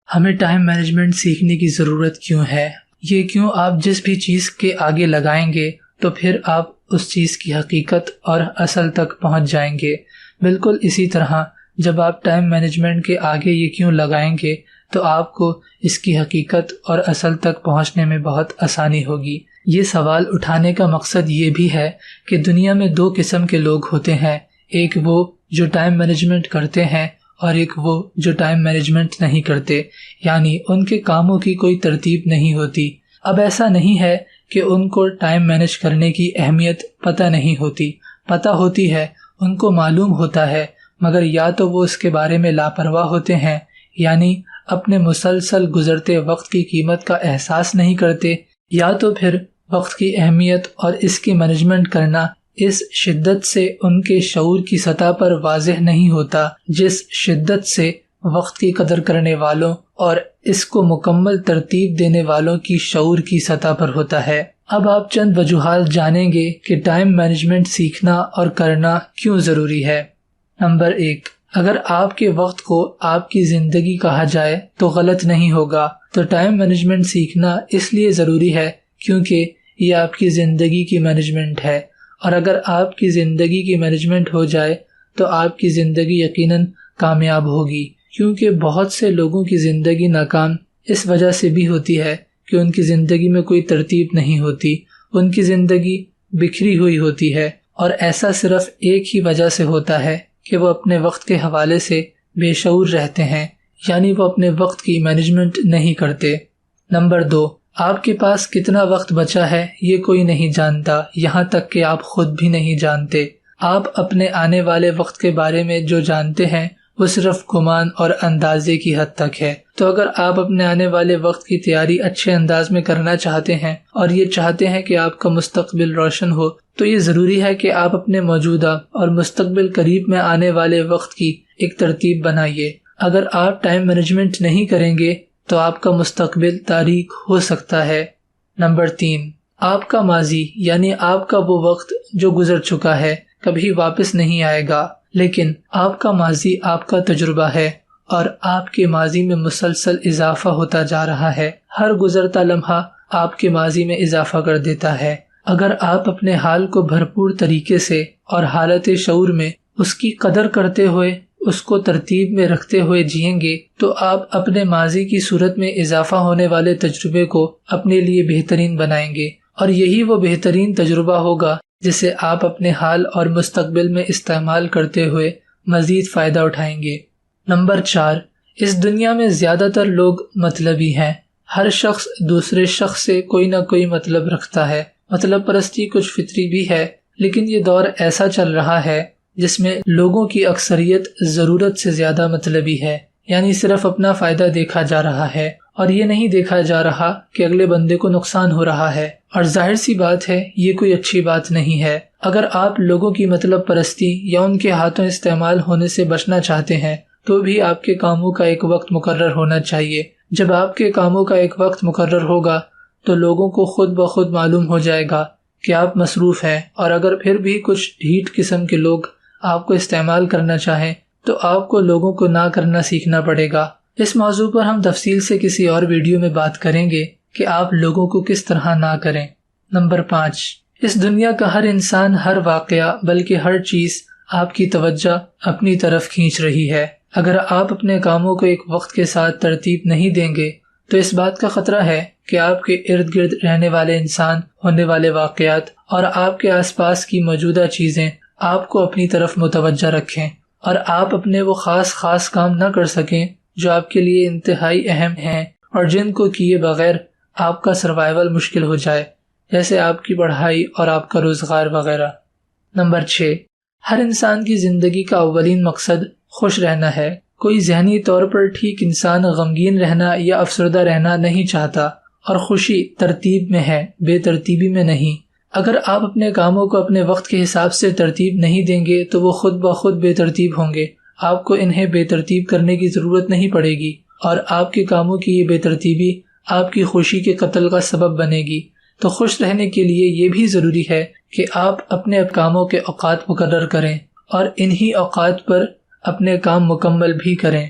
ہمیں time management سیکھنے کی ضرورت کیوں ہے؟ یہ کیوں آپ جس بھی چیز کے آگے لگائیں گے تو پھر آپ اس چیز کی حقیقت اور اصل تک پہنچ جائیں گے۔ بالکل اسی طرح جب آپ ٹائم مینجمنٹ کے آگے یہ کیوں لگائیں گے تو آپ کو اس کی حقیقت اور اصل تک پہنچنے میں بہت آسانی ہوگی۔ یہ سوال اٹھانے کا مقصد یہ بھی ہے کہ دنیا میں دو قسم کے لوگ ہوتے ہیں، ایک وہ جو ٹائم مینجمنٹ کرتے ہیں اور ایک وہ جو ٹائم مینجمنٹ نہیں کرتے، یعنی ان کے کاموں کی کوئی ترتیب نہیں ہوتی۔ اب ایسا نہیں ہے کہ ان کو ٹائم مینج کرنے کی اہمیت پتہ نہیں ہوتی، پتہ ہوتی ہے، ان کو معلوم ہوتا ہے، مگر یا تو وہ اس کے بارے میں لاپرواہ ہوتے ہیں، یعنی اپنے مسلسل گزرتے وقت کی قیمت کا احساس نہیں کرتے، یا تو پھر وقت کی اہمیت اور اس کی مینجمنٹ کرنا اس شدت سے ان کے شعور کی سطح پر واضح نہیں ہوتا جس شدت سے وقت کی قدر کرنے والوں اور اس کو مکمل ترتیب دینے والوں کی شعور کی سطح پر ہوتا ہے۔ اب آپ چند وجوہات جانیں گے کہ ٹائم مینجمنٹ سیکھنا اور کرنا کیوں ضروری ہے۔ نمبر 1، اگر آپ کے وقت کو آپ کی زندگی کہا جائے تو غلط نہیں ہوگا۔ تو ٹائم مینجمنٹ سیکھنا اس لیے ضروری ہے کیونکہ یہ آپ کی زندگی کی مینجمنٹ ہے، اور اگر آپ کی زندگی کی مینجمنٹ ہو جائے تو آپ کی زندگی یقیناً کامیاب ہوگی، کیونکہ بہت سے لوگوں کی زندگی ناکام اس وجہ سے بھی ہوتی ہے کہ ان کی زندگی میں کوئی ترتیب نہیں ہوتی، ان کی زندگی بکھری ہوئی ہوتی ہے، اور ایسا صرف ایک ہی وجہ سے ہوتا ہے کہ وہ اپنے وقت کے حوالے سے بے شعور رہتے ہیں، یعنی وہ اپنے وقت کی مینجمنٹ نہیں کرتے۔ نمبر 2، آپ کے پاس کتنا وقت بچا ہے یہ کوئی نہیں جانتا، یہاں تک کہ آپ خود بھی نہیں جانتے۔ آپ اپنے آنے والے وقت کے بارے میں جو جانتے ہیں وہ صرف گمان اور اندازے کی حد تک ہے۔ تو اگر آپ اپنے آنے والے وقت کی تیاری اچھے انداز میں کرنا چاہتے ہیں اور یہ چاہتے ہیں کہ آپ کا مستقبل روشن ہو، تو یہ ضروری ہے کہ آپ اپنے موجودہ اور مستقبل قریب میں آنے والے وقت کی ایک ترتیب بنائیے۔ اگر آپ ٹائم مینجمنٹ نہیں کریں گے تو آپ کا مستقبل تاریک ہو سکتا ہے۔ نمبر 3، آپ کا ماضی یعنی آپ کا وہ وقت جو گزر چکا ہے کبھی واپس نہیں آئے گا، لیکن آپ کا ماضی آپ کا تجربہ ہے اور آپ کے ماضی میں مسلسل اضافہ ہوتا جا رہا ہے۔ ہر گزرتا لمحہ آپ کے ماضی میں اضافہ کر دیتا ہے۔ اگر آپ اپنے حال کو بھرپور طریقے سے اور حالت شعور میں اس کی قدر کرتے ہوئے اس کو ترتیب میں رکھتے ہوئے جئیں گے تو آپ اپنے ماضی کی صورت میں اضافہ ہونے والے تجربے کو اپنے لیے بہترین بنائیں گے، اور یہی وہ بہترین تجربہ ہوگا جسے آپ اپنے حال اور مستقبل میں استعمال کرتے ہوئے مزید فائدہ اٹھائیں گے۔ نمبر 4، اس دنیا میں زیادہ تر لوگ مطلبی ہیں۔ ہر شخص دوسرے شخص سے کوئی نہ کوئی مطلب رکھتا ہے۔ مطلب پرستی کچھ فطری بھی ہے، لیکن یہ دور ایسا چل رہا ہے جس میں لوگوں کی اکثریت ضرورت سے زیادہ مطلبی ہے، یعنی صرف اپنا فائدہ دیکھا جا رہا ہے اور یہ نہیں دیکھا جا رہا کہ اگلے بندے کو نقصان ہو رہا ہے، اور ظاہر سی بات ہے یہ کوئی اچھی بات نہیں ہے۔ اگر آپ لوگوں کی مطلب پرستی یا ان کے ہاتھوں استعمال ہونے سے بچنا چاہتے ہیں تو بھی آپ کے کاموں کا ایک وقت مقرر ہونا چاہیے۔ جب آپ کے کاموں کا ایک وقت مقرر ہوگا تو لوگوں کو خود بخود معلوم ہو جائے گا کہ آپ مصروف ہیں، اور اگر پھر بھی کچھ ڈھیٹ قسم کے لوگ آپ کو استعمال کرنا چاہیں تو آپ کو لوگوں کو نہ کرنا سیکھنا پڑے گا۔ اس موضوع پر ہم تفصیل سے کسی اور ویڈیو میں بات کریں گے کہ آپ لوگوں کو کس طرح نہ کریں۔ نمبر 5، اس دنیا کا ہر انسان، ہر واقعہ، بلکہ ہر چیز آپ کی توجہ اپنی طرف کھینچ رہی ہے۔ اگر آپ اپنے کاموں کو ایک وقت کے ساتھ ترتیب نہیں دیں گے تو اس بات کا خطرہ ہے کہ آپ کے ارد گرد رہنے والے انسان، ہونے والے واقعات اور آپ کے آس پاس کی موجودہ چیزیں آپ کو اپنی طرف متوجہ رکھیں، اور آپ اپنے وہ خاص کام نہ کر سکیں جو آپ کے لیے انتہائی اہم ہیں اور جن کو کیے بغیر آپ کا سروائیول مشکل ہو جائے، جیسے آپ کی پڑھائی اور آپ کا روزگار وغیرہ۔ نمبر 6، ہر انسان کی زندگی کا اولین مقصد خوش رہنا ہے۔ کوئی ذہنی طور پر ٹھیک انسان غمگین رہنا یا افسردہ رہنا نہیں چاہتا، اور خوشی ترتیب میں ہے، بے ترتیبی میں نہیں۔ اگر آپ اپنے کاموں کو اپنے وقت کے حساب سے ترتیب نہیں دیں گے تو وہ خود بخود بے ترتیب ہوں گے۔ آپ کو انہیں بے ترتیب کرنے کی ضرورت نہیں پڑے گی، اور آپ کے کاموں کی یہ بے ترتیبی آپ کی خوشی کے قتل کا سبب بنے گی۔ تو خوش رہنے کے لیے یہ بھی ضروری ہے کہ آپ اپنے کاموں کے اوقات مقرر کریں اور انہی اوقات پر اپنے کام مکمل بھی کریں۔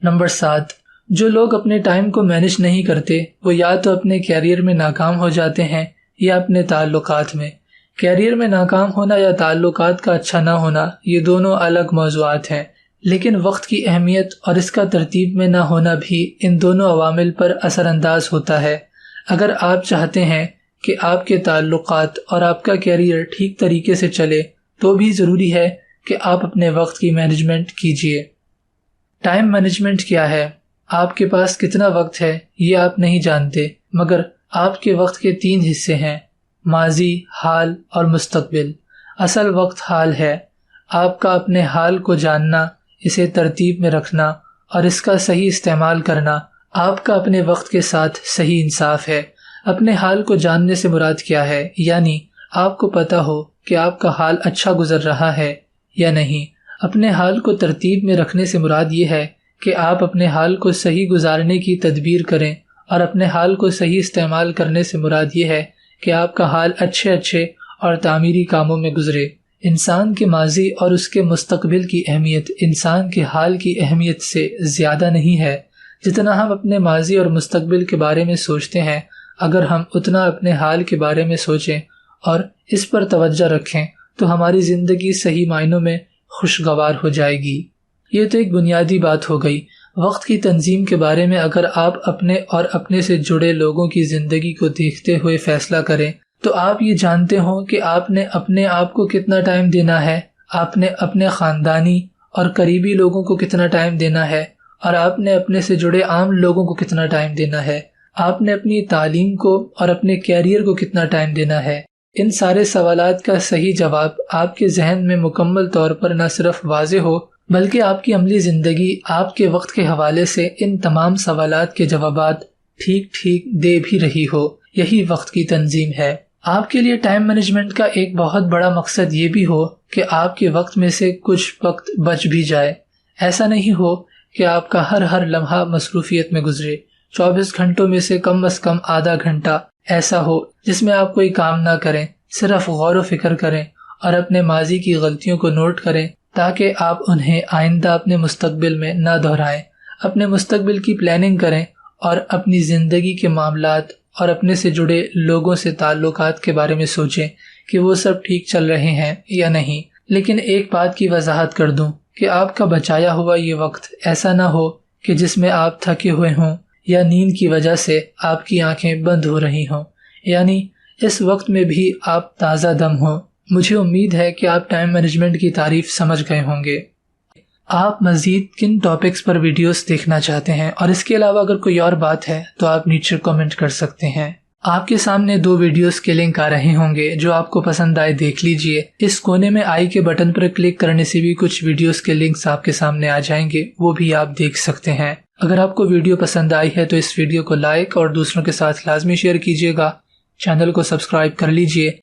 نمبر 7، جو لوگ اپنے ٹائم کو مینج نہیں کرتے وہ یا تو اپنے کیریئر میں ناکام ہو جاتے ہیں یا اپنے تعلقات میں۔ کیریئر میں ناکام ہونا یا تعلقات کا اچھا نہ ہونا یہ دونوں الگ موضوعات ہیں، لیکن وقت کی اہمیت اور اس کا ترتیب میں نہ ہونا بھی ان دونوں عوامل پر اثر انداز ہوتا ہے۔ اگر آپ چاہتے ہیں کہ آپ کے تعلقات اور آپ کا کیریئر ٹھیک طریقے سے چلے تو بھی ضروری ہے کہ آپ اپنے وقت کی مینجمنٹ کیجیے۔ ٹائم مینجمنٹ کیا ہے؟ آپ کے پاس کتنا وقت ہے یہ آپ نہیں جانتے، مگر آپ کے وقت کے 3 حصے ہیں: ماضی، حال اور مستقبل۔ اصل وقت حال ہے۔ آپ کا اپنے حال کو جاننا، اسے ترتیب میں رکھنا اور اس کا صحیح استعمال کرنا آپ کا اپنے وقت کے ساتھ صحیح انصاف ہے۔ اپنے حال کو جاننے سے مراد کیا ہے؟ یعنی آپ کو پتہ ہو کہ آپ کا حال اچھا گزر رہا ہے یا نہیں۔ اپنے حال کو ترتیب میں رکھنے سے مراد یہ ہے کہ آپ اپنے حال کو صحیح گزارنے کی تدبیر کریں، اور اپنے حال کو صحیح استعمال کرنے سے مراد یہ ہے کہ آپ کا حال اچھے اور تعمیری کاموں میں گزرے۔ انسان کے ماضی اور اس کے مستقبل کی اہمیت انسان کے حال کی اہمیت سے زیادہ نہیں ہے۔ جتنا ہم اپنے ماضی اور مستقبل کے بارے میں سوچتے ہیں، اگر ہم اتنا اپنے حال کے بارے میں سوچیں اور اس پر توجہ رکھیں تو ہماری زندگی صحیح معنوں میں خوشگوار ہو جائے گی۔ یہ تو ایک بنیادی بات ہو گئی۔ وقت کی تنظیم کے بارے میں اگر آپ اپنے اور اپنے سے جڑے لوگوں کی زندگی کو دیکھتے ہوئے فیصلہ کریں تو آپ یہ جانتے ہوں کہ آپ نے اپنے آپ کو کتنا ٹائم دینا ہے، آپ نے اپنے خاندانی اور قریبی لوگوں کو کتنا ٹائم دینا ہے، اور آپ نے اپنے سے جڑے عام لوگوں کو کتنا ٹائم دینا ہے، آپ نے اپنی تعلیم کو اور اپنے کیریئر کو کتنا ٹائم دینا ہے۔ ان سارے سوالات کا صحیح جواب آپ کے ذہن میں مکمل طور پر نہ صرف واضح ہو بلکہ آپ کی عملی زندگی آپ کے وقت کے حوالے سے ان تمام سوالات کے جوابات ٹھیک دے بھی رہی ہو۔ یہی وقت کی تنظیم ہے۔ آپ کے لیے ٹائم مینجمنٹ کا ایک بہت بڑا مقصد یہ بھی ہو کہ آپ کے وقت میں سے کچھ وقت بچ بھی جائے۔ ایسا نہیں ہو کہ آپ کا ہر لمحہ مصروفیت میں گزرے۔ 24 گھنٹوں میں سے کم از کم آدھا گھنٹہ ایسا ہو جس میں آپ کوئی کام نہ کریں، صرف غور و فکر کریں اور اپنے ماضی کی غلطیوں کو نوٹ کریں تاکہ آپ انہیں آئندہ اپنے مستقبل میں نہ دہرائیں۔ اپنے مستقبل کی پلاننگ کریں اور اپنی زندگی کے معاملات اور اپنے سے جڑے لوگوں سے تعلقات کے بارے میں سوچیں کہ وہ سب ٹھیک چل رہے ہیں یا نہیں۔ لیکن ایک بات کی وضاحت کر دوں کہ آپ کا بچایا ہوا یہ وقت ایسا نہ ہو کہ جس میں آپ تھکے ہوئے ہوں یا نیند کی وجہ سے آپ کی آنکھیں بند ہو رہی ہوں، یعنی اس وقت میں بھی آپ تازہ دم ہوں۔ مجھے امید ہے کہ آپ ٹائم مینجمنٹ کی تعریف سمجھ گئے ہوں گے۔ آپ مزید کن ٹاپکس پر ویڈیوز دیکھنا چاہتے ہیں اور اس کے علاوہ اگر کوئی اور بات ہے تو آپ نیچے کامنٹ کر سکتے ہیں۔ آپ کے سامنے 2 ویڈیوز کے لنک آ رہے ہوں گے، جو آپ کو پسند آئے دیکھ لیجئے۔ اس کونے میں آئی کے بٹن پر کلک کرنے سے بھی کچھ ویڈیوز کے لنکس آپ کے سامنے آ جائیں گے، وہ بھی آپ دیکھ سکتے ہیں۔ اگر آپ کو ویڈیو پسند آئی ہے تو اس ویڈیو کو لائک اور دوسروں کے ساتھ لازمی شیئر کیجیے گا۔ چینل کو سبسکرائب کر لیجئے